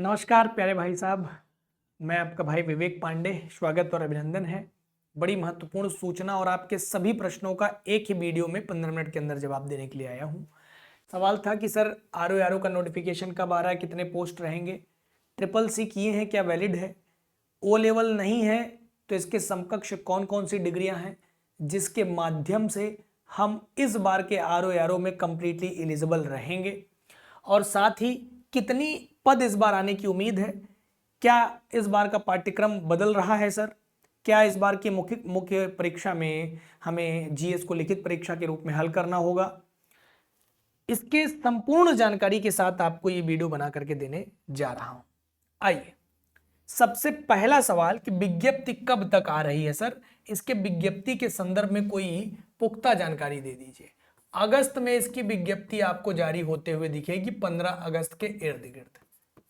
नमस्कार प्यारे भाई साहब, मैं आपका भाई विवेक पांडे। स्वागत और अभिनंदन है। बड़ी महत्वपूर्ण सूचना और आपके सभी प्रश्नों का एक ही वीडियो में 15 मिनट के अंदर जवाब देने के लिए आया हूं। सवाल था कि सर आरओ का नोटिफिकेशन कब आ रहा है, कितने पोस्ट रहेंगे, ट्रिपल सी किए हैं क्या वैलिड है, ओ लेवल नहीं है तो इसके समकक्ष कौन कौन सी डिग्रियां हैं जिसके माध्यम से हम इस बार के आरओ में कंप्लीटली एलिजिबल रहेंगे, और साथ ही कितनी पद इस बार आने की उम्मीद है, क्या इस बार का पाठ्यक्रम बदल रहा है सर, क्या इस बार की मुख्य परीक्षा में हमें जीएस को लिखित परीक्षा के रूप में हल करना होगा। इसके संपूर्ण जानकारी के साथ आपको ये वीडियो बना करके देने जा रहा हूं। आइए, सबसे पहला सवाल कि विज्ञप्ति कब तक आ रही है सर, इसके विज्ञप्ति के संदर्भ में कोई पुख्ता जानकारी दे दीजिए। अगस्त में इसकी विज्ञप्ति आपको जारी होते हुए दिखेगी 15 अगस्त के इर्द गिर्द।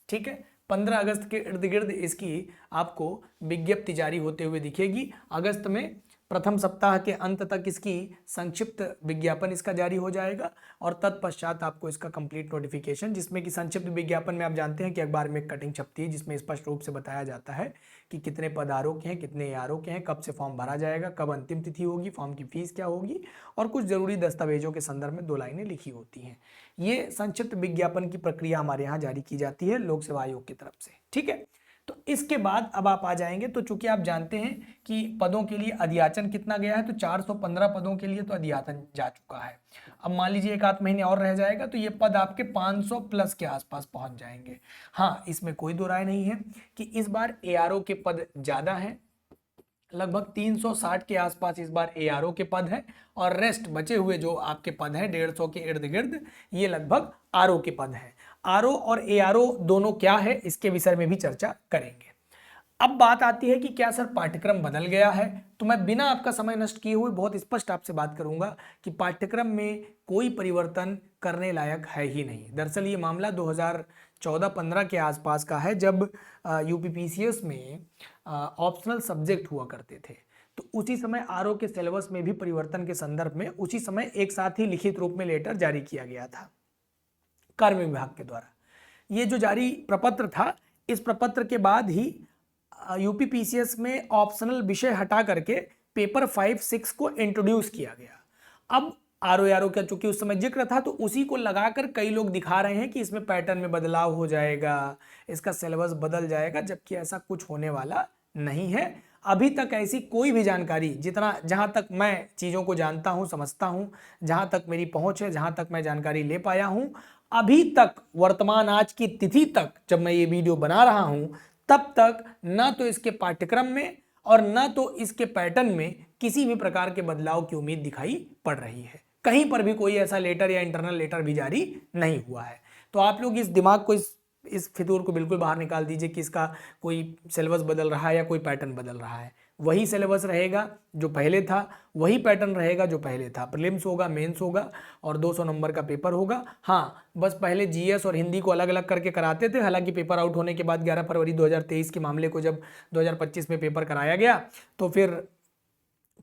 ठीक है, 15 अगस्त के इर्द गिर्द इसकी आपको विज्ञप्ति जारी होते हुए दिखेगी। अगस्त में प्रथम सप्ताह के अंत तक इसकी संक्षिप्त विज्ञापन इसका जारी हो जाएगा और तत्पश्चात आपको इसका कंप्लीट नोटिफिकेशन, जिसमें कि संक्षिप्त विज्ञापन में आप जानते हैं कि अखबार में एक कटिंग छपती है जिसमें स्पष्ट रूप से बताया जाता है कि कितने पद आरओ के हैं, कितने एआरओ के हैं, कब से फॉर्म भरा जाएगा, कब अंतिम तिथि होगी, फॉर्म की फीस क्या होगी और कुछ जरूरी दस्तावेजों के संदर्भ में 2 लाइनें लिखी होती हैं। ये संक्षिप्त विज्ञापन की प्रक्रिया हमारे यहाँ जारी की जाती है लोक सेवा आयोग की तरफ से। ठीक है, तो इसके बाद अब आप आ जाएंगे, तो चूंकि आप जानते हैं कि पदों के लिए अधियाचन कितना गया है, तो 415 पदों के लिए तो अधियाचन जा चुका है। अब मान लीजिए 1 आध महीने और रह जाएगा तो ये पद आपके 500 प्लस के आसपास पहुंच जाएंगे। हाँ, इसमें कोई दो राय नहीं है कि इस बार एआरओ के पद ज्यादा हैं, लगभग 360 के आसपास इस बार एआरओ के पद हैं और रेस्ट बचे हुए जो आपके पद हैं 150 के इर्द गिर्द, ये लगभग आरओ के पद हैं। आरओ और एआरओ दोनों क्या है इसके विषय में भी चर्चा करेंगे। अब बात आती है कि क्या सर पाठ्यक्रम बदल गया है, तो मैं बिना आपका समय नष्ट किए हुए बहुत स्पष्ट आपसे बात करूंगा कि पाठ्यक्रम में कोई परिवर्तन करने लायक है ही नहीं। दरअसल ये मामला 2014-15 के आसपास का है, जब यूपीपीसीएस में ऑप्शनल सब्जेक्ट हुआ करते थे, तो उसी समय आरओ के सिलेबस में भी परिवर्तन के संदर्भ में उसी समय एक साथ ही लिखित रूप में लेटर जारी किया गया था कार्य विभाग के द्वारा। ये जो जारी प्रपत्र था, इस प्रपत्र के बाद ही यूपीपीसीएस में ऑप्शनल विषय हटा करके पेपर 5-6 को इंट्रोड्यूस किया गया। अब आरओ का चूंकि उस समय जिक्र था तो उसी को लगाकर कई लोग दिखा रहे हैं कि इसमें पैटर्न में बदलाव हो जाएगा, इसका सिलेबस बदल जाएगा, जबकि ऐसा कुछ होने वाला नहीं है। अभी तक ऐसी कोई भी जानकारी, जहां तक मैं चीज़ों को जानता हूं, समझता हूं, जहां तक मेरी पहुंच है, जहां तक मैं जानकारी ले पाया हूं, अभी तक वर्तमान आज की तिथि तक जब मैं ये वीडियो बना रहा हूं तब तक ना तो इसके पाठ्यक्रम में और ना तो इसके पैटर्न में किसी भी प्रकार के बदलाव की उम्मीद दिखाई पड़ रही है। कहीं पर भी कोई ऐसा लेटर या इंटरनल लेटर भी जारी नहीं हुआ है। तो आप लोग इस दिमाग को, इस फितूर को बिल्कुल बाहर निकाल दीजिए कि इसका कोई सिलेबस बदल रहा है या कोई पैटर्न बदल रहा है। वही सिलेबस रहेगा जो पहले था, वही पैटर्न रहेगा जो पहले था। प्रीलिम्स होगा, मेंस होगा और 200 नंबर का पेपर होगा। हाँ, बस पहले जीएस और हिंदी को अलग अलग करके कराते थे। हालांकि पेपर आउट होने के बाद 11 फरवरी 2023 के मामले को जब 2025 में पेपर कराया गया तो फिर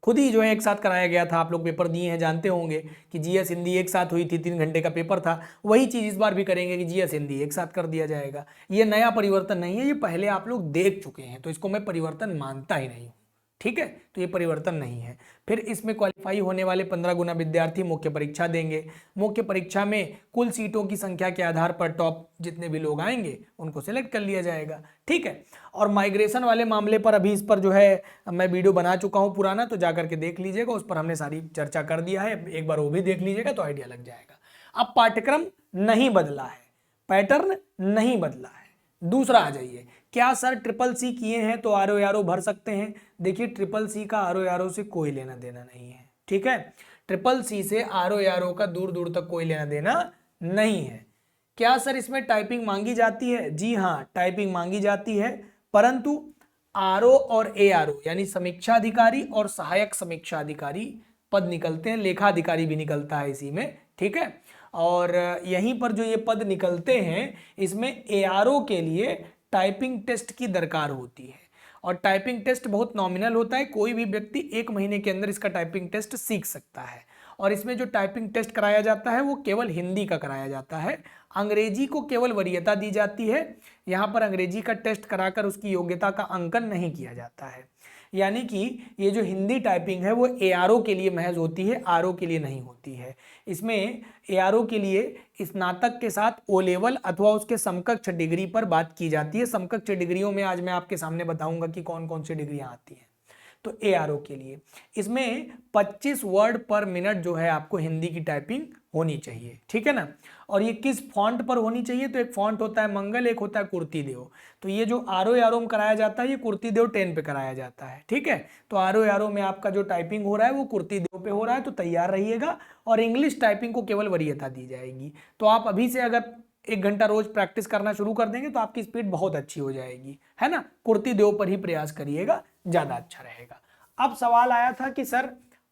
खुद ही जो है एक साथ कराया गया था। आप लोग पेपर दिए हैं, जानते होंगे कि जीएस हिंदी एक साथ हुई थी, 3 घंटे का पेपर था। वही चीज़ इस बार भी करेंगे कि जीएस हिंदी एक साथ कर दिया जाएगा। ये नया परिवर्तन नहीं है, ये पहले आप लोग देख चुके हैं, तो इसको मैं परिवर्तन मानता ही नहीं हूँ। ठीक है, तो ये परिवर्तन नहीं है। फिर इसमें क्वालिफाई होने वाले 15 गुना विद्यार्थी मुख्य परीक्षा देंगे। मुख्य परीक्षा में कुल सीटों की संख्या के आधार पर टॉप जितने भी लोग आएंगे उनको सिलेक्ट कर लिया जाएगा। ठीक है, और माइग्रेशन वाले मामले पर अभी इस पर जो है मैं वीडियो बना चुका हूँ पुराना, तो जाकर के देख लीजिएगा, उस पर हमने सारी चर्चा कर दिया है। एक बार वो भी देख लीजिएगा तो आइडिया लग जाएगा। अब पाठ्यक्रम नहीं बदला है, पैटर्न नहीं बदला है। दूसरा आ जाइए, क्या सर ट्रिपल सी किए हैं तो आरओ भर सकते हैं? देखिए, ट्रिपल सी का आरओ से कोई लेना देना नहीं है। ठीक है, ट्रिपल सी से आरओ का दूर दूर तक कोई लेना देना नहीं है। क्या सर इसमें टाइपिंग मांगी जाती है? जी हाँ, टाइपिंग मांगी जाती है, परंतु आरओ और एआरओ यानी समीक्षा अधिकारी और सहायक समीक्षा अधिकारी पद निकलते हैं, लेखा अधिकारी भी निकलता है इसी में। ठीक है, और यहीं पर जो ये पद निकलते हैं इसमें एआरओ के लिए टाइपिंग टेस्ट की दरकार होती है और टाइपिंग टेस्ट बहुत नॉमिनल होता है। कोई भी व्यक्ति 1 महीने के अंदर इसका टाइपिंग टेस्ट सीख सकता है और इसमें जो टाइपिंग टेस्ट कराया जाता है वो केवल हिंदी का कराया जाता है, अंग्रेजी को केवल वरीयता दी जाती है। यहाँ पर अंग्रेजी का टेस्ट कराकर उसकी योग्यता का अंकन नहीं किया जाता है। यानी कि ये जो हिंदी टाइपिंग है वो ARO के लिए महज होती है, RO के लिए नहीं होती है। इसमें ARO के लिए स्नातक के साथ O लेवल अथवा उसके समकक्ष डिग्री पर बात की जाती है। समकक्ष डिग्रियों में आज मैं आपके सामने बताऊंगा कि कौन कौन सी डिग्रियां आती हैं। तो ARO के लिए इसमें 25 वर्ड पर मिनट जो है आपको हिंदी की टाइपिंग होनी चाहिए, ठीक है ना। और ये किस फॉन्ट पर होनी चाहिए, तो एक फॉन्ट होता है मंगल, एक होता है कुर्तीदेव। तो ये जो RO में कराया जाता है ये कुर्तीदेव 10 पे कराया जाता है, ठीक है। तो RO में आपका जो टाइपिंग हो रहा है वो कुर्तीदेव पे हो रहा है, तो तैयार रहिएगा। और इंग्लिश टाइपिंग को केवल वरीयता दी जाएगी। तो आप अभी से अगर 1 घंटा रोज प्रैक्टिस करना शुरू कर देंगे तो आपकी स्पीड बहुत अच्छी हो जाएगी, है ना। कुर्तीदेव पर ही प्रयास करिएगा, ज्यादा अच्छा रहेगा। अब सवाल आया था कि सर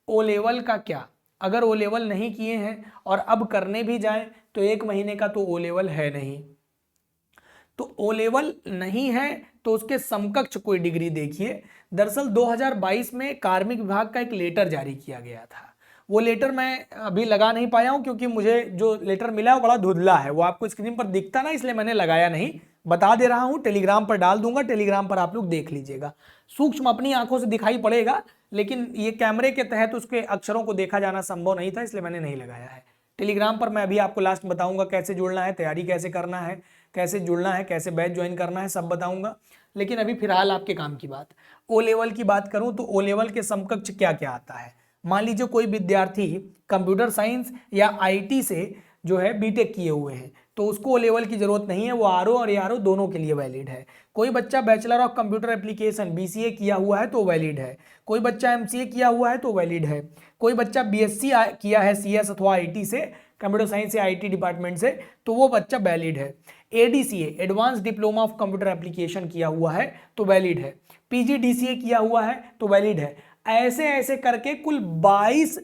O लेवल का क्या, अगर O लेवल नहीं किए हैं और अब करने भी जाएं तो 1 महीने का तो O लेवल है नहीं। तो O लेवल नहीं है तो उसके समकक्ष कोई डिग्री देखिए। दरअसल 2022 में कार्मिक विभाग का एक लेटर जारी किया गया था। वो लेटर मैं अभी लगा नहीं पाया हूं क्योंकि मुझे जो लेटर मिला है वो बड़ा धुंधला है, वो आपको स्क्रीन पर दिखता ना, इसलिए मैंने लगाया नहीं। बता दे रहा हूं, टेलीग्राम पर डाल दूंगा, टेलीग्राम पर आप लोग देख लीजिएगा। सूक्ष्म अपनी आंखों से दिखाई पड़ेगा, लेकिन ये कैमरे के तहत उसके अक्षरों को देखा जाना संभव नहीं था, इसलिए मैंने नहीं लगाया है। टेलीग्राम पर मैं अभी आपको लास्ट बताऊंगा कैसे जुड़ना है, तैयारी कैसे करना है, कैसे जुड़ना है, कैसे बैच ज्वाइन करना है, सब बताऊंगा। लेकिन अभी फिलहाल आपके काम की बात, O लेवल की बात करूं तो O लेवल के समकक्ष क्या क्या आता है। मान लीजिए कोई विद्यार्थी कंप्यूटर साइंस या IT से जो है बीटेक किए हुए हैं तो उसको O लेवल की जरूरत नहीं है, वो RO और ARO दोनों के लिए वैलिड है। कोई बच्चा bachelor of computer application BCA किया हुआ है तो वैलिड है। कोई बच्चा MCA किया हुआ है तो वैलिड है। कोई बच्चा BSc किया है CS अथवा IT से, कंप्यूटर साइंस या IT डिपार्टमेंट से, तो वो बच्चा वैलिड है। ADCA advance diploma of computer application किया हुआ है तो वैलिड है। PGDCA किया हुआ है तो वैलिड है। ऐसे ऐसे करके कुल 22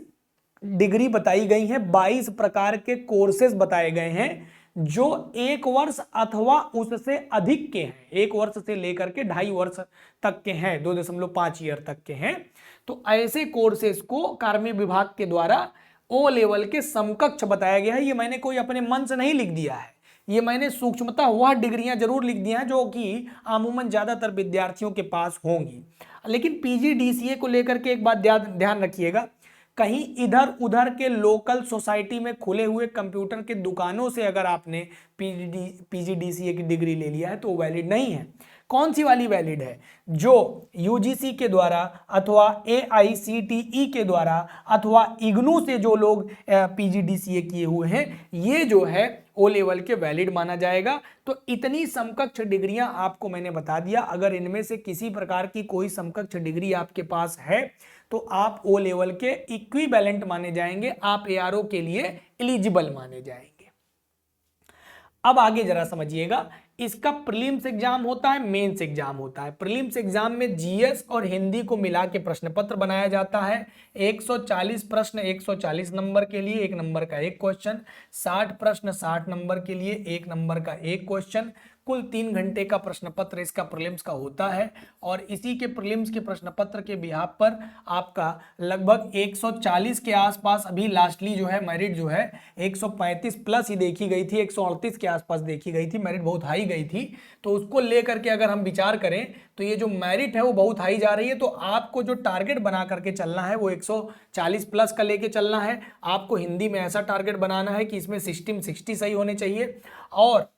डिग्री बताई गई है, 22 प्रकार के कोर्सेज बताए गए हैं जो 1 वर्ष अथवा उससे अधिक के हैं। 1 वर्ष से लेकर के 2.5 वर्ष तक के हैं, 2.5 ईयर तक के हैं। तो ऐसे कोर्सेज को कार्मिक विभाग के द्वारा O लेवल के समकक्ष बताया गया है। ये मैंने कोई अपने मन से नहीं लिख दिया है, ये मैंने सूक्ष्मता वह डिग्रियां जरूर लिख दी हैं जो कि अमूमन ज्यादातर विद्यार्थियों के पास होंगी। लेकिन PGDCA को लेकर के एक बात ध्यान रखिएगा, कहीं इधर उधर के लोकल सोसाइटी में खुले हुए कंप्यूटर के दुकानों से अगर आपने PGDCA की डिग्री ले लिया है तो वैलिड नहीं है। कौन सी वाली वैलिड है, जो UGC के द्वारा अथवा AICTE के द्वारा अथवा IGNOU से जो लोग PGDCA किए हुए हैं, ये जो है O लेवल के वैलिड माना जाएगा। तो इतनी समकक्ष डिग्रियां आपको मैंने बता दिया। अगर इनमें से किसी प्रकार की कोई समकक्ष डिग्री आपके पास है तो आप O लेवल के इक्विवेलेंट माने जाएंगे, आप ARO के लिए एलिजिबल माने जाएंगे। अब आगे जरा समझिएगा, इसका प्रीलिम्स एग्जाम होता है, मेंस एग्जाम होता है। प्रीलिम्स एग्जाम में GS और हिंदी को मिला के प्रश्न पत्र बनाया जाता है। 140 प्रश्न 140 नंबर के लिए 1 नंबर का 1 क्वेश्चन, 60 प्रश्न 60 नंबर के लिए 1 नंबर का 1 क्वेश्चन। कुल 3 घंटे का प्रश्न पत्र इसका प्रीलिम्स का होता है। और इसी के प्रीलिम्स के प्रश्न पत्र के बिहाफ पर आपका लगभग 140 के आसपास, अभी लास्टली जो है मेरिट जो है 135 प्लस ही देखी गई थी, 138 के आसपास देखी गई थी, मेरिट बहुत हाई गई थी। तो उसको लेकर के अगर हम विचार करें तो ये जो मेरिट है वो बहुत हाई जा रही है। तो आपको जो टारगेट बना करके चलना है वो 140 प्लस का लेके चलना है। आपको हिंदी में ऐसा टारगेट बनाना है कि इसमें 60 सही होने चाहिए और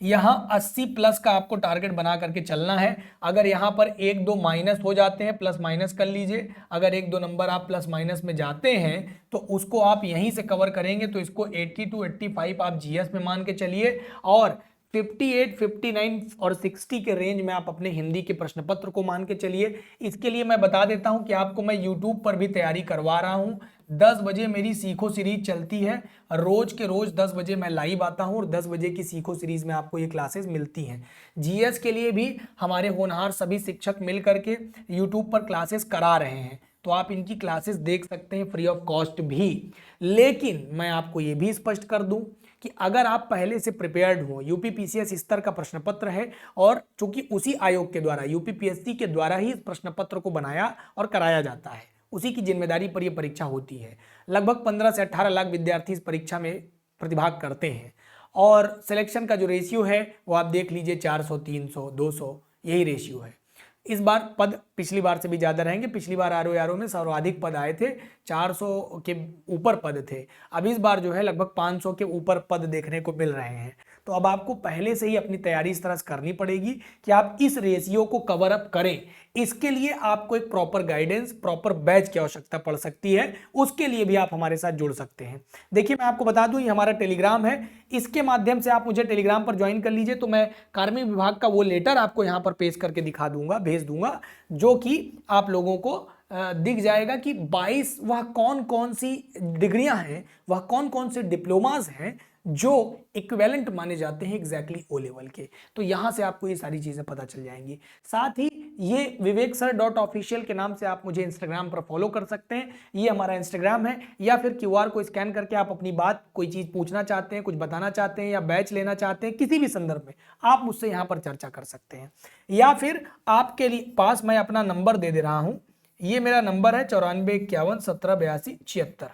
यहाँ 80 प्लस का आपको टारगेट बना करके चलना है। अगर यहाँ पर 1-2 माइनस हो जाते हैं, प्लस माइनस कर लीजिए, अगर 1-2 नंबर आप प्लस माइनस में जाते हैं तो उसको आप यहीं से कवर करेंगे। तो इसको 80 to 85 आप GS में मान के चलिए और 58, 59 और 60 के रेंज में आप अपने हिंदी के प्रश्न पत्र को मान के चलिए। इसके लिए मैं बता देता हूं कि आपको मैं YouTube पर भी तैयारी करवा रहा हूं। 10 बजे मेरी सीखो सीरीज चलती है, रोज के रोज 10 बजे मैं लाइव आता हूं और 10 बजे की सीखो सीरीज में आपको ये क्लासेस मिलती हैं। GS के लिए भी हमारे होनहार सभी शिक्षक मिल करके YouTube पर क्लासेस करा रहे हैं, तो आप इनकी क्लासेस देख सकते हैं फ्री ऑफ कॉस्ट भी। लेकिन मैं आपको ये भी स्पष्ट कर दूं कि अगर आप पहले से प्रिपेयर्ड हो, UPPCS स्तर का प्रश्न पत्र है और चूंकि उसी आयोग के द्वारा UPPSC के द्वारा ही इस प्रश्न पत्र को बनाया और कराया जाता है, उसी की जिम्मेदारी पर यह परीक्षा होती है। लगभग 15 से 18 लाख विद्यार्थी इस परीक्षा में प्रतिभाग करते हैं और सिलेक्शन का जो रेशियो है वो आप देख लीजिए 400, 300, 200 यही रेशियो है। इस बार पद पिछली बार से भी ज़्यादा रहेंगे। पिछली बार आरओ में सर्वाधिक पद आए थे, 400 के ऊपर पद थे। अब इस बार जो है लगभग 500 के ऊपर पद देखने को मिल रहे हैं। तो अब आपको पहले से ही अपनी तैयारी इस तरह से करनी पड़ेगी कि आप इस रेशियो को कवर अप करें। इसके लिए आपको एक प्रॉपर गाइडेंस, प्रॉपर बैच की आवश्यकता पड़ सकती है। उसके लिए भी आप हमारे साथ जुड़ सकते हैं। देखिए मैं आपको बता दूं, ये हमारा टेलीग्राम है, इसके माध्यम से आप मुझे टेलीग्राम पर ज्वाइन कर लीजिए। तो मैं कार्मिक विभाग का वो लेटर आपको यहाँ पर पेश करके दिखा दूंगा, भेज दूंगा, जो कि आप लोगों को दिख जाएगा कि 22 वह कौन कौन सी डिग्रियां हैं, वह कौन कौन से डिप्लोमास हैं जो इक्विवेलेंट माने जाते हैं एग्जैक्टली ओ लेवल के। तो यहां से आपको ये सारी चीजें पता चल जाएंगी। साथ ही ये viveksir.official के नाम से आप मुझे इंस्टाग्राम पर फॉलो कर सकते हैं। ये हमारा इंस्टाग्राम है, या फिर क्यूआर को स्कैन करके आप अपनी बात, कोई चीज पूछना चाहते हैं, कुछ बताना चाहते हैं या बैच लेना चाहते हैं, किसी भी संदर्भ में आप मुझसे यहाँ पर चर्चा कर सकते हैं। या फिर आपके लिए पास मैं अपना नंबर दे रहा हूं, ये मेरा नंबर है 9451178276।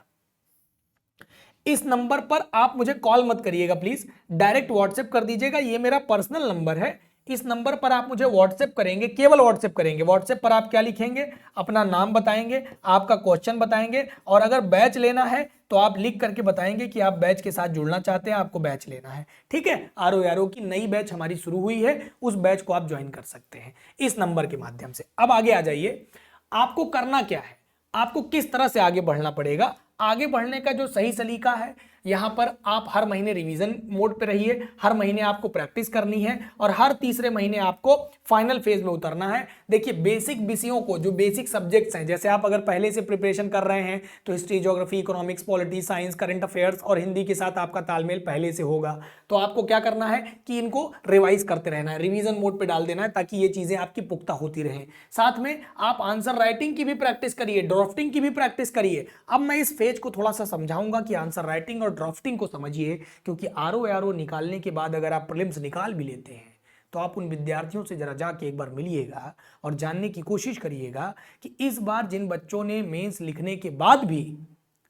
इस नंबर पर आप मुझे कॉल मत करिएगा प्लीज, डायरेक्ट व्हाट्सएप कर दीजिएगा। ये मेरा पर्सनल नंबर है, इस नंबर पर आप मुझे व्हाट्सएप करेंगे, केवल व्हाट्सएप करेंगे। व्हाट्सएप पर आप क्या लिखेंगे, अपना नाम बताएंगे, आपका क्वेश्चन बताएंगे, और अगर बैच लेना है तो आप लिख करके बताएंगे कि आप बैच के साथ जुड़ना चाहते हैं, आपको बैच लेना है। ठीक है, आरओ की नई बैच हमारी शुरू हुई है, उस बैच को आप ज्वाइन कर सकते हैं इस नंबर के माध्यम से। अब आगे आ जाइए, आपको करना क्या है, आपको किस तरह से आगे बढ़ना पड़ेगा। आगे बढ़ने का जो सही सलीका है, यहां पर आप हर महीने रिवीजन मोड पे रहिए, हर महीने आपको प्रैक्टिस करनी है और हर तीसरे महीने आपको फाइनल फेज में उतरना है। देखिए बेसिक विषयों को, जो बेसिक सब्जेक्ट्स हैं, जैसे आप अगर पहले से प्रिपरेशन कर रहे हैं तो history, geography, economics, polity, science, current affairs और हिंदी के साथ आपका तालमेल पहले से होगा, तो आपको क्या करना है कि इनको रिवाइज करते रहना है, रिवीजन मोड पर डाल देना है, ताकि ये चीजें आपकी पुख्ता होती रहें। साथ में आप आंसर राइटिंग की भी प्रैक्टिस करिए, ड्राफ्टिंग की भी प्रैक्टिस करिए। अब मैं इस फेज को थोड़ा सा समझाऊंगा कि आंसर राइटिंग और ड्राफ्टिंग को समझिए, क्योंकि आरओ निकालने के बाद अगर आप प्रीलिम्स निकाल भी लेते हैं तो आप उन विद्यार्थियों से जरा जाके एक बार मिलिएगा और जानने की कोशिश करिएगा कि इस बार जिन बच्चों ने मेंस लिखने के बाद भी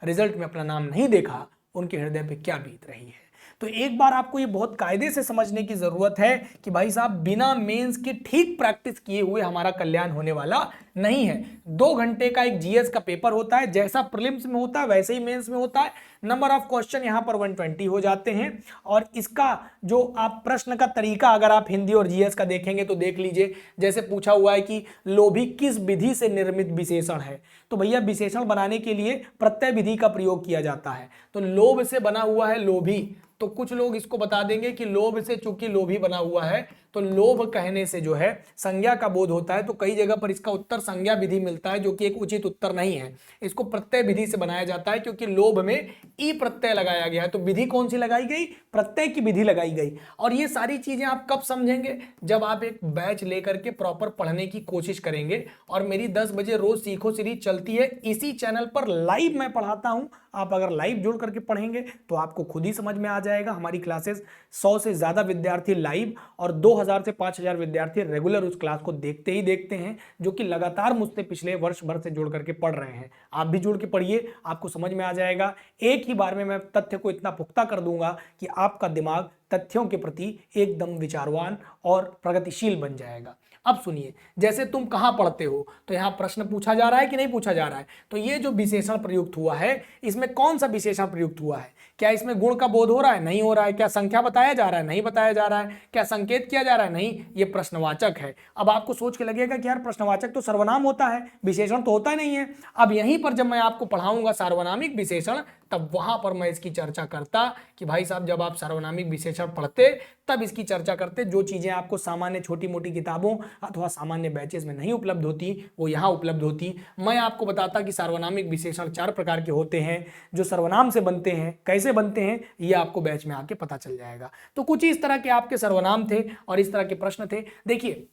रिजल्ट में अपना नाम नहीं देखा, उनके हृदय पे क्या बीत रही है। तो एक बार आपको ये बहुत कायदे से समझने की जरूरत है कि भाई साहब, बिना मेंस के ठीक प्रैक्टिस किए हुए हमारा कल्याण होने वाला नहीं है। 2 घंटे का एक जीएस का पेपर होता है, जैसा प्रीलिम्स में होता है वैसे ही मेंस में होता है। नंबर ऑफ क्वेश्चन यहां पर 120 हो जाते हैं, और इसका जो आप प्रश्न का तरीका अगर आप हिंदी और जीएस का देखेंगे तो देख लीजिए, जैसे पूछा हुआ है कि लोभी किस विधि से निर्मित विशेषण है, तो भैया विशेषण बनाने के लिए प्रत्यय विधि का प्रयोग किया जाता है। तो लोभ से बना हुआ है लोभी, तो कुछ लोग इसको बता देंगे कि लोभ से चूंकि लोभी बना हुआ है तो लोभ कहने से जो है संज्ञा का बोध होता है, तो कई जगह पर इसका उत्तर संज्ञा विधि मिलता है, जो कि एक उचित उत्तर नहीं है। इसको प्रत्यय विधि से बनाया जाता है, क्योंकि लोभ में ई प्रत्यय लगाया गया है, तो विधि कौन सी लगाई गई, प्रत्यय की विधि लगाई गई। और ये सारी चीजें आप कब समझेंगे, जब आप एक बैच लेकर के प्रॉपर पढ़ने की कोशिश करेंगे। और मेरी 10 बजे रोज सीखो सीरीज चलती है, इसी चैनल पर लाइव मैं पढ़ाता हूं। आप अगर लाइव जुड़ करके पढ़ेंगे तो आपको खुद ही समझ में आ जाएगा। हमारी क्लासेस 100 से ज्यादा विद्यार्थी लाइव और 2000 से 5000 विद्यार्थी रेगुलर उस क्लास को देखते ही देखते हैं, जो कि लगातार मुझसे पिछले वर्ष भर से जुड़ करके पढ़ रहे हैं। आप भी जुड़ के पढ़िए, आपको समझ में आ जाएगा। एक ही बार में मैं तथ्य को इतना पुख्ता कर दूंगा कि आपका दिमाग तथ्यों के प्रति एकदम विचारवान और प्रगतिशील बन जाएगा। अब सुनिए, जैसे तुम कहां पढ़ते हो, तो यहां प्रश्न पूछा जा रहा है कि नहीं पूछा जा रहा है। तो ये जो विशेषण प्रयुक्त हुआ है, इसमें कौन सा विशेषण प्रयुक्त हुआ है, क्या इसमें गुण का बोध हो रहा है, नहीं हो रहा है, क्या संख्या बताया जा रहा है, नहीं बताया जा रहा है, क्या संकेत किया जा रहा है, नहीं, ये प्रश्नवाचक है। अब आपको सोच के लगेगा कि यार प्रश्नवाचक तो सर्वनाम होता है, विशेषण तो होता नहीं है। अब यहीं पर जब मैं आपको पढ़ाऊंगा सार्वनामिक विशेषण, तब वहां पर मैं इसकी चर्चा करता कि भाई साहब, जब आप सार्वनामिक विशेषण पढ़ते तब इसकी चर्चा करते। जो चीजें आपको सामान्य छोटी मोटी किताबों अथवा सामान्य बैचेस में नहीं उपलब्ध होती, वो यहाँ उपलब्ध होती। मैं आपको बताता कि सार्वनामिक विशेषण 4 प्रकार के होते हैं, जो सर्वनाम से बनते हैं। कैसे बनते हैं ये आपको बैच में आके पता चल जाएगा। तो कुछ इस तरह के आपके सर्वनाम थे और इस तरह के प्रश्न थे। देखिए,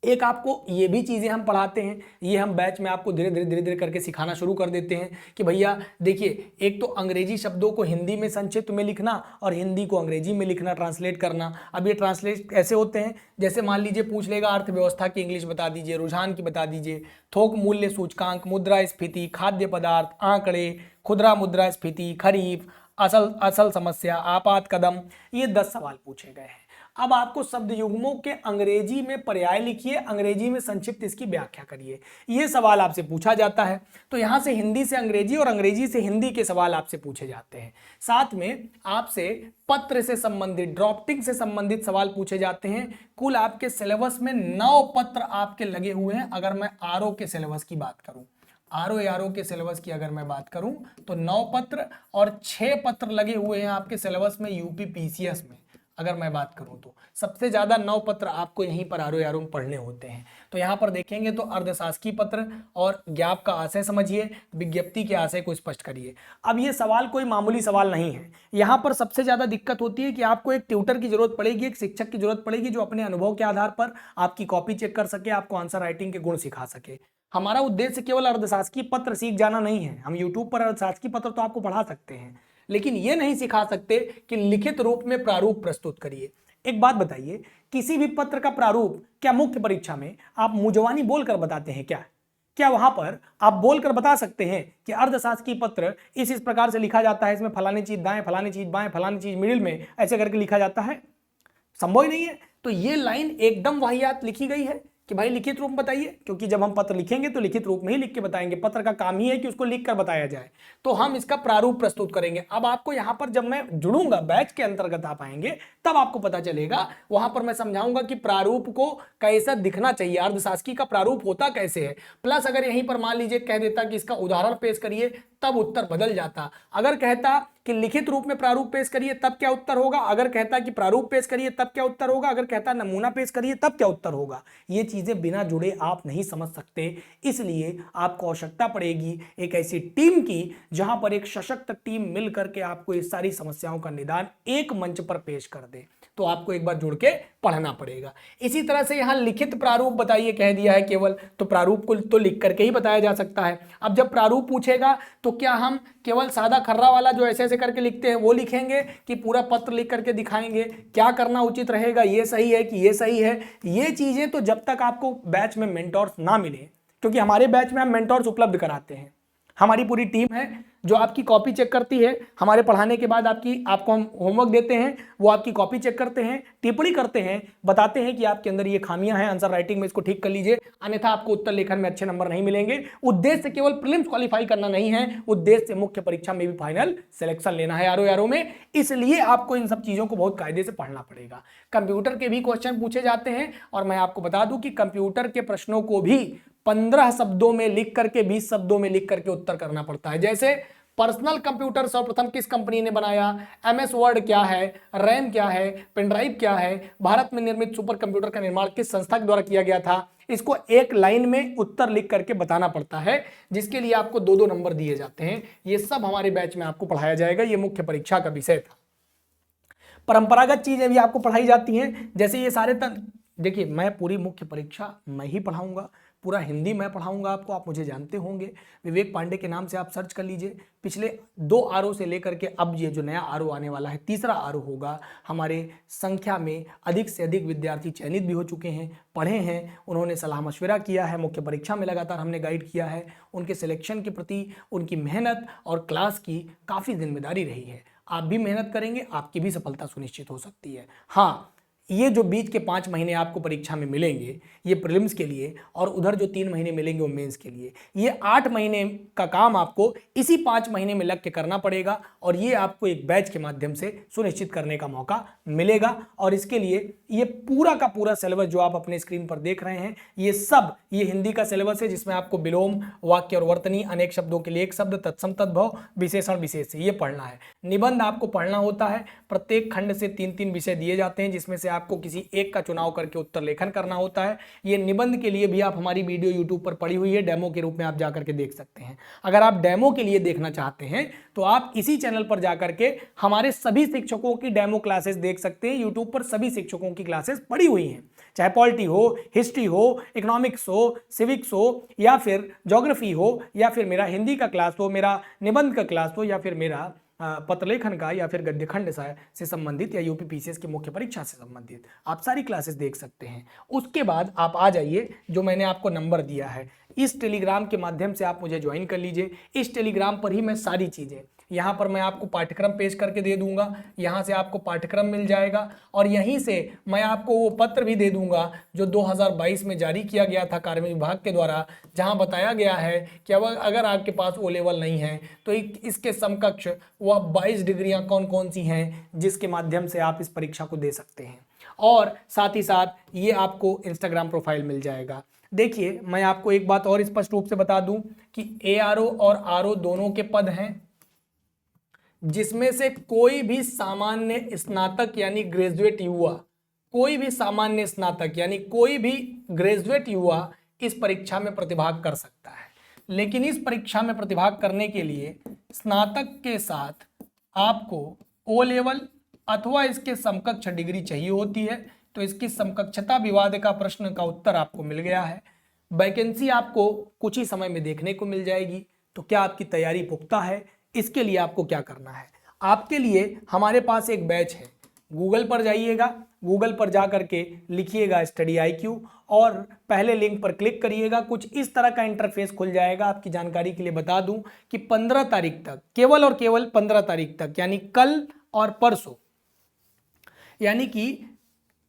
एक आपको ये भी चीज़ें हम पढ़ाते हैं, ये हम बैच में आपको धीरे धीरे करके सिखाना शुरू कर देते हैं कि भैया देखिए, एक तो अंग्रेजी शब्दों को हिंदी में संक्षिप्त में लिखना और हिंदी को अंग्रेजी में लिखना, ट्रांसलेट करना। अब ये ट्रांसलेट कैसे होते हैं, जैसे मान लीजिए पूछ लेगा अर्थव्यवस्था की इंग्लिश बता दीजिए, रुझान की बता दीजिए, थोक मूल्य सूचकांक, मुद्रास्फीति, खाद्य पदार्थ, आंकड़े, खुदरा मुद्रास्फीति, खरीफ, असल समस्या, आपात कदम, ये 10 सवाल पूछे गए हैं। अब आपको शब्द युग्मों के अंग्रेजी में पर्याय लिखिए, अंग्रेजी में संक्षिप्त इसकी व्याख्या करिए, ये सवाल आपसे पूछा जाता है। तो यहां से हिंदी से अंग्रेजी और अंग्रेजी से हिंदी के सवाल आपसे पूछे जाते हैं। साथ में आपसे पत्र से संबंधित, ड्राफ्टिंग से संबंधित सवाल पूछे जाते हैं। कुल आपके सिलेबस में 9 पत्र आपके लगे हुए हैं। अगर मैं आरओ के सिलेबस की बात करूं, आरओ के सिलेबस की अगर मैं बात करूं तो 9 पत्र और 6 पत्र लगे हुए हैं आपके सिलेबस में यूपी पीसीएस में। अगर मैं बात करूं तो सबसे ज्यादा 9 पत्र आपको यहीं पर आरओ में पढ़ने होते हैं। तो यहां पर देखेंगे तो अर्धशासकीय पत्र और ज्ञाप का आशय समझिए, विज्ञप्ति के आशय को स्पष्ट करिए। अब ये सवाल कोई मामूली सवाल नहीं है। यहां पर सबसे ज्यादा दिक्कत होती है कि आपको एक ट्यूटर की जरूरत पड़ेगी, एक शिक्षक की जरूरत पड़ेगी जो अपने अनुभव के आधार पर आपकी कॉपी चेक कर सके, आपको आंसर राइटिंग के गुण सिखा सके। हमारा उद्देश्य केवल अर्धशासकीय पत्र सीख जाना नहीं है। हम यूट्यूब पर अर्धशासकीय पत्र तो आपको पढ़ा सकते हैं, लेकिन ये नहीं सिखा सकते कि लिखित रूप में प्रारूप प्रस्तुत करिए। एक बात बताइए, किसी भी पत्र का प्रारूप क्या मुख्य परीक्षा में आप मुजवानी बोलकर बताते हैं क्या? क्या वहां पर आप बोलकर बता सकते हैं कि अर्धशासकीय पत्र इस प्रकार से लिखा जाता है, इसमें फलानी चीज दाएं, फलानी चीज बाएं, फलानी चीज मिडिल में, ऐसे करके लिखा जाता है? संभव ही नहीं है। तो ये लाइन एकदम वाहियात लिखी गई है कि भाई लिखित रूप में बताइए, क्योंकि जब हम पत्र लिखेंगे तो लिखित रूप में ही लिख के बताएंगे। पत्र का काम ही है कि उसको लिख कर बताया जाए, तो हम इसका प्रारूप प्रस्तुत करेंगे। अब आपको यहां पर जब मैं जुड़ूंगा, बैच के अंतर्गत आप आएंगे, तब आपको पता चलेगा। वहां पर मैं समझाऊंगा कि प्रारूप को कैसा दिखना चाहिए, अर्धशासकीय का प्रारूप होता कैसे है। प्लस अगर यहीं पर मान लीजिए कह देता कि इसका उदाहरण पेश करिए, तब उत्तर बदल जाता। अगर कहता कि लिखित रूप में प्रारूप पेश करिए, तब क्या उत्तर होगा? अगर कहता कि प्रारूप पेश करिए, तब क्या उत्तर होगा? अगर कहता नमूना पेश करिए, तब क्या उत्तर होगा? ये चीजें बिना जुड़े आप नहीं समझ सकते। इसलिए आपको आवश्यकता पड़ेगी एक ऐसी टीम की जहां पर एक सशक्त टीम मिलकर के आपको इस सारी समस्याओं का निदान एक मंच पर पेश कर दे। तो आपको एक बार जुड़ के पढ़ना पड़ेगा। इसी तरह से यहां लिखित प्रारूप बताइए कह दिया है केवल, तो प्रारूप को तो लिख करके ही बताया जा सकता है। अब जब प्रारूप पूछेगा तो क्या हम केवल सादा खर्रा वाला जो ऐसे ऐसे करके लिखते हैं वो लिखेंगे कि पूरा पत्र लिख करके दिखाएंगे? क्या करना उचित रहेगा, ये सही है कि ये सही है? ये चीजें तो जब तक आपको बैच में मेंटोर्स ना मिले, क्योंकि हमारे बैच में हम मेंटोर्स उपलब्ध कराते हैं, हमारी पूरी टीम है जो आपकी कॉपी चेक करती है। हमारे पढ़ाने के बाद आपको हम होमवर्क देते हैं, वो आपकी कॉपी चेक करते हैं, टिप्पणी करते हैं, बताते हैं कि आपके अंदर ये खामियां हैं, आंसर राइटिंग में इसको ठीक कर लीजिए, अन्यथा आपको उत्तर लेखन में अच्छे नंबर नहीं मिलेंगे। उद्देश्य केवल प्रीलिम्स क्वालिफाई करना नहीं है, उद्देश्य मुख्य परीक्षा में भी फाइनल सिलेक्शन लेना है आरओ में। इसलिए आपको इन सब चीजों को बहुत कायदे से पढ़ना पड़ेगा। कंप्यूटर के भी क्वेश्चन पूछे जाते हैं, और मैं आपको बता दूं कि कंप्यूटर के प्रश्नों को भी 15 शब्दों में लिख करके, 20 शब्दों में लिख करके उत्तर करना पड़ता है। जैसे पर्सनल कंप्यूटर सर्वप्रथम किस कंपनी ने बनाया, एमएस वर्ड क्या है, रैम क्या है, पेनड्राइव क्या है, भारत में निर्मित सुपर कंप्यूटर का निर्माण किस संस्था के द्वारा किया गया था, इसको एक लाइन में उत्तर लिख करके बताना पड़ता है, जिसके लिए आपको 2-2 नंबर दिए जाते हैं। ये सब हमारे बैच में आपको पढ़ाया जाएगा। ये मुख्य परीक्षा का विषय था। परंपरागत चीजें भी आपको पढ़ाई जाती हैं, जैसे ये सारे देखिए, मैं पूरी मुख्य परीक्षा मैं ही पढ़ाऊंगा, पूरा हिंदी मैं पढ़ाऊंगा आपको, आप मुझे जानते होंगे। विवेक पांडे के नाम से आप सर्च कर लीजिए। पिछले 2 आरओ से लेकर के अब ये जो नया आरओ आने वाला है, तीसरा आरओ होगा। हमारे संख्या में अधिक से अधिक विद्यार्थी चयनित भी हो चुके हैं, पढ़े हैं, उन्होंने सलाह मशविरा किया है, मुख्य परीक्षा में लगातार हमने गाइड किया है। उनके सिलेक्शन के प्रति उनकी मेहनत और क्लास की काफ़ी जिम्मेदारी रही है। आप भी मेहनत करेंगे, आपकी भी सफलता सुनिश्चित हो सकती है। हाँ, ये जो बीच के 5 महीने आपको परीक्षा में मिलेंगे, ये प्रीलिम्स के लिए, और उधर जो 3 महीने मिलेंगे वो मेंस के लिए, ये 8 महीने का काम आपको इसी 5 महीने में लग के करना पड़ेगा, और ये आपको एक बैच के माध्यम से सुनिश्चित करने का मौका मिलेगा। और इसके लिए ये पूरा का पूरा सिलेबस जो आप अपने स्क्रीन पर देख रहे हैं, ये हिंदी का सिलेबस है, जिसमें आपको विलोम, वाक्य और वर्तनी, अनेक शब्दों के लिए एक शब्द, तत्सम तद्भव, विशेषण विशेष, ये पढ़ना है। निबंध आपको पढ़ना होता है। प्रत्येक खंड से 3-3 विषय दिए जाते हैं, जिसमें से आपको किसी एक का चुनाव करके उत्तर लेखन करना होता है। ये निबंध के लिए भी आप हमारी वीडियो यूट्यूब पर पड़ी हुई है, डेमो के रूप में आप जाकर के देख सकते हैं। अगर आप डेमो के लिए देखना चाहते हैं तो आप इसी चैनल पर जाकर के हमारे सभी शिक्षकों की डेमो क्लासेस देख सकते हैं। यूट्यूब पर सभी शिक्षकों की क्लासेस पड़ी हुई हैं। चाहे पॉलिटी हो, हिस्ट्री हो, इकोनॉमिक्स हो, सिविक्स हो, या फिर ज्योग्राफी हो, या फिर मेरा हिंदी का क्लास हो, मेरा निबंध का क्लास हो, या फिर मेरा पत्रलेखन का या फिर गद्य खंड से संबंधित या यूपी पीसीएस की मुख्य परीक्षा से संबंधित आप सारी क्लासेस देख सकते हैं। उसके बाद आप आ जाइए, जो मैंने आपको नंबर दिया है इस टेलीग्राम के माध्यम से आप मुझे ज्वाइन कर लीजिए। इस टेलीग्राम पर ही मैं सारी चीज़ें, यहाँ पर मैं आपको पाठ्यक्रम पेश करके दे दूंगा, यहाँ से आपको पाठ्यक्रम मिल जाएगा और यहीं से मैं आपको वो पत्र भी दे दूंगा जो 2022 में जारी किया गया था कार्मिक विभाग के द्वारा, जहाँ बताया गया है कि अब अगर आपके पास ओ लेवल नहीं है तो इसके समकक्ष वह 22 डिग्रियाँ कौन कौन सी हैं जिसके माध्यम से आप इस परीक्षा को दे सकते हैं। और साथ ही साथ ये आपको इंस्टाग्राम प्रोफाइल मिल जाएगा। देखिए, मैं आपको एक बात और स्पष्ट रूप से बता दूं कि एआरओ और आरओ दोनों के पद हैं, जिसमें से कोई भी सामान्य स्नातक यानी ग्रेजुएट युवा, कोई भी सामान्य स्नातक यानी कोई भी ग्रेजुएट युवा इस परीक्षा में प्रतिभाग कर सकता है। लेकिन इस परीक्षा में प्रतिभाग करने के लिए स्नातक के साथ आपको ओ लेवल अथवा इसके समकक्ष डिग्री चाहिए होती है। तो इसकी समकक्षता विवाद का प्रश्न का उत्तर आपको मिल गया है। वैकेंसी आपको कुछ ही समय में देखने को मिल जाएगी। तो क्या आपकी तैयारी पुख्ता है? इसके लिए आपको क्या करना है, आपके लिए हमारे पास एक बैच है। गूगल पर जाइएगा, गूगल पर जा करके लिखिएगा स्टडी IQ और पहले लिंक पर क्लिक करिएगा। कुछ इस तरह का इंटरफेस खुल जाएगा। आपकी जानकारी के लिए बता दूं कि 15 तारीख तक, केवल और केवल 15 तारीख तक, यानी कल और परसों, यानी कि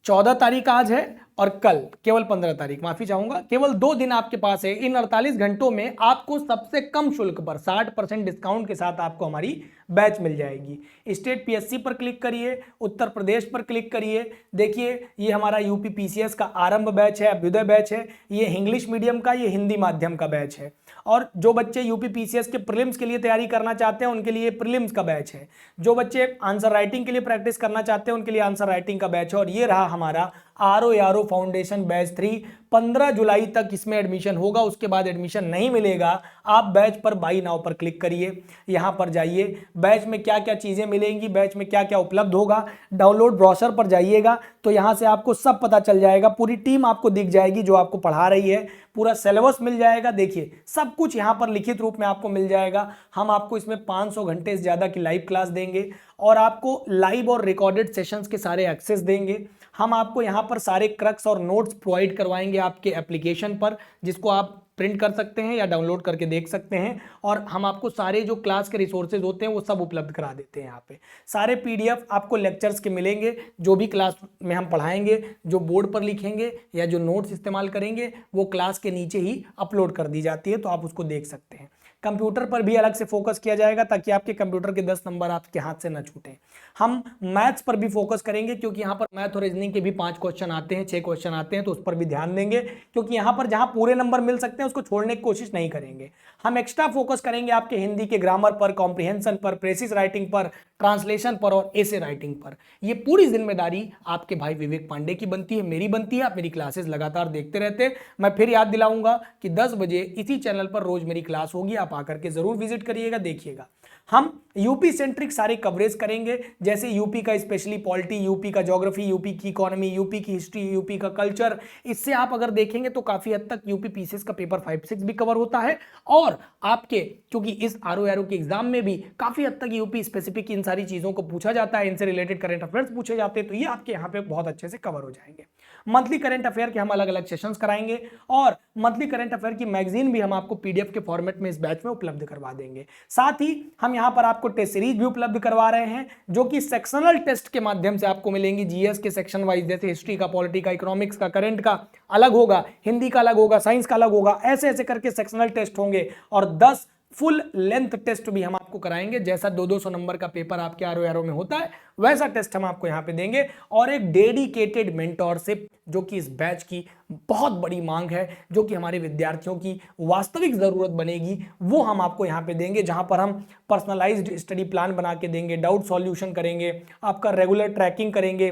14 तारीख आज है और कल केवल 15 तारीख, माफी चाहूंगा, केवल 2 दिन आपके पास है। इन 48 घंटों में आपको सबसे कम शुल्क पर 60% डिस्काउंट के साथ आपको हमारी बैच मिल जाएगी। स्टेट PSC पर क्लिक करिए, उत्तर प्रदेश पर क्लिक करिए। देखिए, ये हमारा यूपी PCS का आरंभ बैच है, अभ्युदय बैच है। ये इंग्लिश मीडियम का, ये हिंदी माध्यम का बैच है। और जो बच्चे यूपी PCS के प्रीलिम्स के लिए तैयारी करना चाहते हैं उनके लिए प्रीलिम्स का बैच है। जो बच्चे आंसर राइटिंग के लिए प्रैक्टिस करना चाहते हैं उनके लिए आंसर राइटिंग का बैच है। और ये रहा हमारा आरओ फाउंडेशन बैच 3। 15 जुलाई तक इसमें एडमिशन होगा, उसके बाद एडमिशन नहीं मिलेगा। आप बैच पर बाई नाउ पर क्लिक करिए, यहाँ पर जाइए, बैच में क्या क्या चीज़ें मिलेंगी, बैच में क्या क्या उपलब्ध होगा, डाउनलोड ब्रोशर पर जाइएगा तो यहाँ से आपको सब पता चल जाएगा। पूरी टीम आपको दिख जाएगी जो आपको पढ़ा रही है, पूरा सिलेबस मिल जाएगा। देखिए, सब कुछ यहाँ पर लिखित रूप में आपको मिल जाएगा। हम आपको इसमें 500 घंटे से ज़्यादा की लाइव क्लास देंगे और आपको लाइव और रिकॉर्डेड सेशंस के सारे एक्सेस देंगे। हम आपको यहाँ पर सारे क्रक्स और नोट्स प्रोवाइड करवाएंगे आपके एप्लीकेशन पर, जिसको आप प्रिंट कर सकते हैं या डाउनलोड करके देख सकते हैं। और हम आपको सारे जो क्लास के रिसोर्सेज होते हैं वो सब उपलब्ध करा देते हैं। यहाँ पे सारे PDF आपको लेक्चर्स के मिलेंगे, जो भी क्लास में हम पढ़ाएंगे, जो बोर्ड पर लिखेंगे या जो नोट्स इस्तेमाल करेंगे वो क्लास के नीचे ही अपलोड कर दी जाती है, तो आप उसको देख सकते हैं। कंप्यूटर पर भी अलग से फोकस किया जाएगा ताकि आपके कंप्यूटर के 10 नंबर आपके हाथ से न छूटें। हम मैथ्स पर भी फोकस करेंगे क्योंकि यहाँ पर मैथ और रीजनिंग के भी 5 क्वेश्चन आते हैं, 6 क्वेश्चन आते हैं, तो उस पर भी ध्यान देंगे क्योंकि यहाँ पर जहाँ पूरे नंबर मिल सकते हैं उसको छोड़ने की कोशिश नहीं करेंगे। हम एक्स्ट्रा फोकस करेंगे आपके हिंदी के ग्रामर पर, कॉम्प्रिहेंशन पर, प्रेसिस राइटिंग पर, ट्रांसलेशन पर और एसे राइटिंग पर। ये पूरी जिम्मेदारी आपके भाई विवेक पांडे की बनती है, मेरी बनती है। आप मेरी क्लासेस लगातार देखते रहते हैं। मैं फिर याद दिलाऊंगा कि 10 बजे इसी चैनल पर रोज मेरी क्लास होगी, आप आकर के जरूर विजिट करिएगा, देखिएगा। हम यूपी सेंट्रिक सारे कवरेज करेंगे, जैसे यूपी का स्पेशली पॉलिटी, यूपी का ज्योग्राफी, यूपी की इकोनॉमी, यूपी की हिस्ट्री, यूपी का कल्चर। इससे आप अगर देखेंगे तो काफी हद तक यूपी PCS का पेपर 5-6 भी कवर होता है। और आपके क्योंकि इस आरओ के एग्जाम में भी काफी हद तक यूपी स्पेसिफिक इन सारी चीजों को पूछा जाता है, इनसे रिलेटेड करंट अफेयर्स पूछे जाते हैं, तो ये आपके यहाँ पे बहुत अच्छे से कवर हो जाएंगे। मंथली करंट अफेयर के हम अलग अलग सेशंस कराएंगे और मंथली करंट अफेयर की मैगजीन भी हम आपको PDF के फॉर्मेट में इस बैच में उपलब्ध करवा देंगे। साथ ही हम यहाँ पर आपको टेस्ट सीरीज भी उपलब्ध करवा रहे हैं, जो कि सेक्शनल टेस्ट के माध्यम से आपको मिलेंगी। GS के सेक्शन वाइज, जैसे हिस्ट्री का, पॉलिटी का, इकोनॉमिक्स का, करंट का अलग होगा, हिंदी का अलग होगा, साइंस का अलग होगा, ऐसे ऐसे करके सेक्शनल टेस्ट होंगे। और 10 फुल लेंथ टेस्ट भी हम आपको कराएंगे। जैसा 200-200 नंबर का पेपर आपके आरओ में होता है, वैसा टेस्ट हम आपको यहाँ पे देंगे। और एक डेडिकेटेड मेंटोरशिप, जो कि इस बैच की बहुत बड़ी मांग है, जो कि हमारे विद्यार्थियों की वास्तविक जरूरत बनेगी, वो हम आपको यहाँ पे देंगे। जहाँ पर हम पर्सनलाइज्ड स्टडी प्लान बना के देंगे, डाउट सॉल्यूशन करेंगे, आपका रेगुलर ट्रैकिंग करेंगे,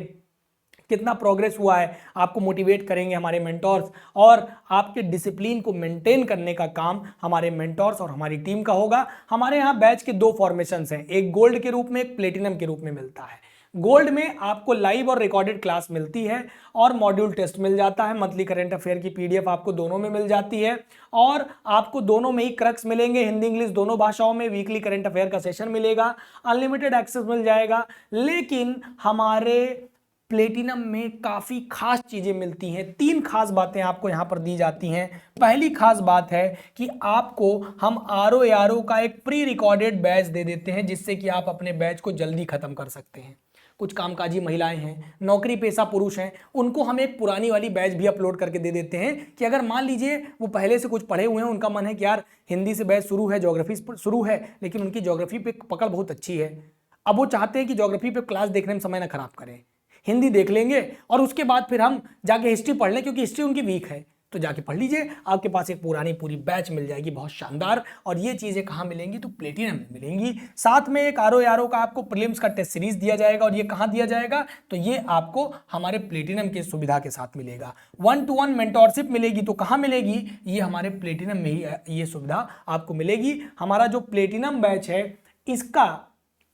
कितना प्रोग्रेस हुआ है आपको मोटिवेट करेंगे हमारे मेंटोर्स। और आपके डिसिप्लिन को मेंटेन करने का काम हमारे मेंटोर्स और हमारी टीम का होगा। हमारे यहाँ बैच के 2 फॉर्मेशंस हैं, एक गोल्ड के रूप में, एक प्लेटिनम के रूप में मिलता है। गोल्ड में आपको लाइव और रिकॉर्डेड क्लास मिलती है और मॉड्यूल टेस्ट मिल जाता है, मंथली करंट अफेयर की पीडीएफ आपको दोनों में मिल जाती है और आपको दोनों में ही क्रक्स मिलेंगे, हिंदी इंग्लिश दोनों भाषाओं में वीकली करंट अफेयर का सेशन मिलेगा, अनलिमिटेड एक्सेस मिल जाएगा। लेकिन हमारे प्लेटिनम में काफी खास चीजें मिलती हैं, 3 खास बातें आपको यहां पर दी जाती हैं। पहली खास बात है कि आपको हम आरओ का एक प्री रिकॉर्डेड बैच दे देते हैं, जिससे कि आप अपने बैच को जल्दी खत्म कर सकते हैं। कुछ कामकाजी महिलाएं हैं, नौकरी पेशा पुरुष हैं, उनको हम एक पुरानी वाली बैच भी अपलोड करके दे देते हैं कि अगर मान लीजिए वो पहले से कुछ पढ़े हुए हैं, उनका मन है कि यार हिंदी से बैच शुरू है, ज्योग्राफी शुरू है, लेकिन उनकी ज्योग्राफी पे पकड़ बहुत अच्छी है, अब वो चाहते हैं कि ज्योग्राफी पे क्लास देखने में समय ना खराब करें, हिंदी देख लेंगे और उसके बाद फिर हम जाके हिस्ट्री पढ़ लें, क्योंकि हिस्ट्री उनकी वीक है, तो जाके पढ़ लीजिए, आपके पास एक पुरानी पूरी बैच मिल जाएगी, बहुत शानदार। और ये चीजें कहाँ मिलेंगी? तो प्लेटिनम में मिलेंगी। साथ में एक आरओ का आपको प्रीलिम्स का टेस्ट सीरीज दिया जाएगा, और ये कहाँ दिया जाएगा? तो ये आपको हमारे प्लेटिनम की सुविधा के साथ मिलेगा। 1-to-1 मेंटोरशिप मिलेगी, तो कहाँ मिलेगी? ये हमारे प्लेटिनम में ही ये सुविधा आपको मिलेगी। हमारा जो प्लेटिनम बैच है, इसका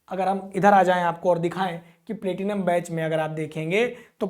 अगर हम इधर आ जाएं आपको और दिखाएं कि प्लेटिनम बैच में अगर आप देखेंगे तो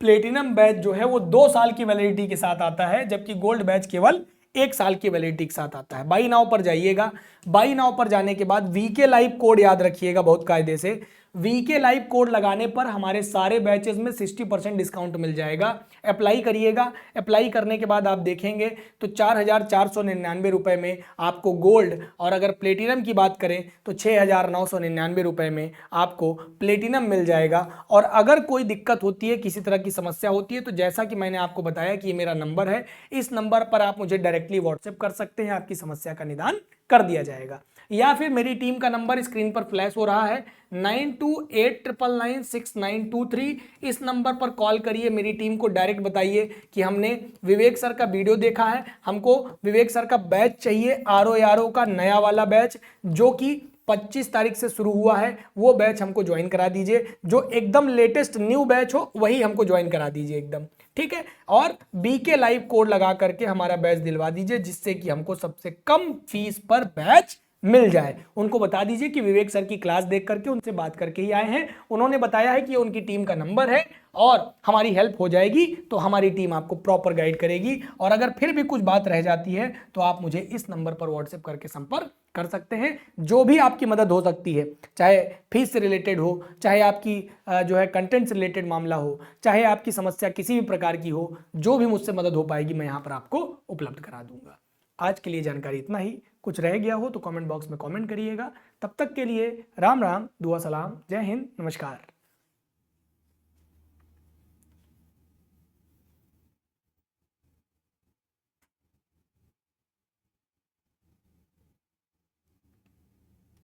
प्लेटिनम बैच जो है वो 2 साल की वैलिडिटी के साथ आता है, जबकि गोल्ड बैच केवल 1 साल की वैलिडिटी के साथ आता है। बाई नाउ पर जाइएगा, बाई नाउ पर जाने के बाद वीके लाइव कोड याद रखिएगा बहुत कायदे से। वीके लाइव कोड लगाने पर हमारे सारे बैचेस में 60% डिस्काउंट मिल जाएगा। अप्लाई करिएगा, अप्लाई करने के बाद आप देखेंगे तो 4,499 रुपए में आपको गोल्ड, और अगर प्लेटिनम की बात करें तो 6,999 रुपए में आपको प्लेटिनम मिल जाएगा। और अगर कोई दिक्कत होती है, किसी तरह की समस्या होती है, तो जैसा कि मैंने आपको बताया कि ये मेरा नंबर है, इस नंबर पर आप मुझे डायरेक्टली व्हाट्सएप कर सकते हैं, आपकी समस्या का निदान कर दिया जाएगा। या फिर मेरी टीम का नंबर स्क्रीन पर फ्लैश हो रहा है, 9289996923। इस नंबर पर कॉल करिए, मेरी टीम को डायरेक्ट बताइए कि हमने विवेक सर का वीडियो देखा है, हमको विवेक सर का बैच चाहिए, आरओ का नया वाला बैच जो कि 25 तारीख से शुरू हुआ है, वो बैच हमको ज्वाइन करा दीजिए। जो एकदम लेटेस्ट न्यू बैच हो वही हमको ज्वाइन करा दीजिए एकदम, ठीक है। और बीके लाइव कोड लगा करके हमारा बैच दिलवा दीजिए, जिससे कि हमको सबसे कम फीस पर बैच मिल जाए। उनको बता दीजिए कि विवेक सर की क्लास देख करके उनसे बात करके ही आए हैं, उन्होंने बताया है कि ये उनकी टीम का नंबर है और हमारी हेल्प हो जाएगी, तो हमारी टीम आपको प्रॉपर गाइड करेगी। और अगर फिर भी कुछ बात रह जाती है तो आप मुझे इस नंबर पर व्हाट्सएप करके संपर्क कर सकते हैं। जो भी आपकी मदद हो सकती है, चाहे फीस से रिलेटेड हो, चाहे आपकी जो है कंटेंट से रिलेटेड मामला हो, चाहे आपकी समस्या किसी भी प्रकार की हो, जो भी मुझसे मदद हो पाएगी मैं यहाँ पर आपको उपलब्ध करा दूंगा। आज के लिए जानकारी इतना ही, कुछ रह गया हो तो कमेंट बॉक्स में कमेंट करिएगा। तब तक के लिए राम राम, दुआ सलाम, जय हिंद, नमस्कार।